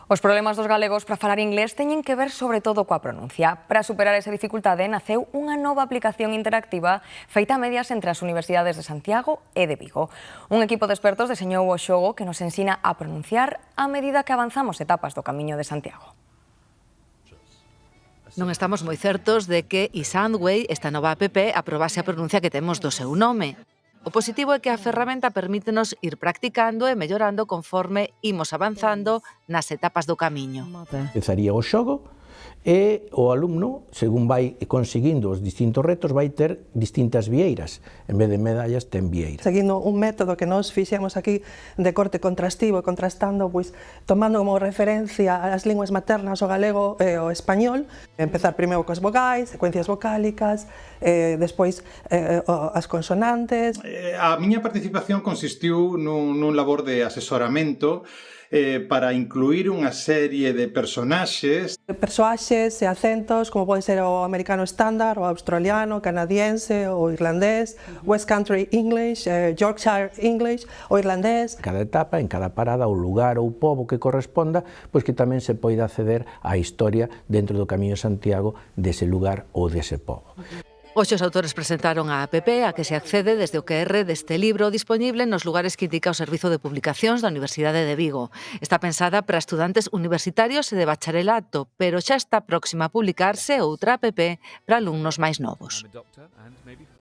Os problemas dos galegos para falar inglés teñen que ver sobre todo coa pronuncia. Para superar esa dificultade naceu unha nova aplicación interactiva feita a medias entre as universidades de Santiago e de Vigo. Un equipo de expertos deseñou o xogo que nos ensina a pronunciar a medida que avanzamos etapas do Camiño de Santiago. Non estamos moi certos de que Isandway, esta nova app, aprobase a pronuncia que temos do seu nome. O positivo é que a ferramenta permítenos ir practicando e mellorando conforme imos avanzando nas etapas do camiño. Empezaría o xogo e o alumno, según vai conseguindo os distintos retos, vai ter distintas vieiras. En vez de medallas, ten vieiras. Seguindo un método que nos fixemos aquí de corte contrastivo e contrastando, pois, tomando como referencia as linguas maternas, o galego e o español. Empezar primeiro coas vogais, secuencias vocálicas, despois as consonantes. A miña participación consistiu nun labor de asesoramento para incluir unha serie de personaxes. Persoaxes e acentos, como pode ser o americano estándar, o australiano, o canadiense, o irlandés, West Country English, Yorkshire English, o irlandés. Cada etapa, en cada parada, o lugar ou pobo que corresponda, pois que tamén se poida acceder á historia dentro do Camiño de Santiago dese lugar ou dese pobo. Hoxe os autores presentaron a app a que se accede desde o QR deste libro dispoñible nos lugares que indica o Servizo de Publicacións da Universidade de Vigo. Está pensada para estudantes universitarios e de bacharelato, pero xa está próxima a publicarse outra app para alumnos máis novos.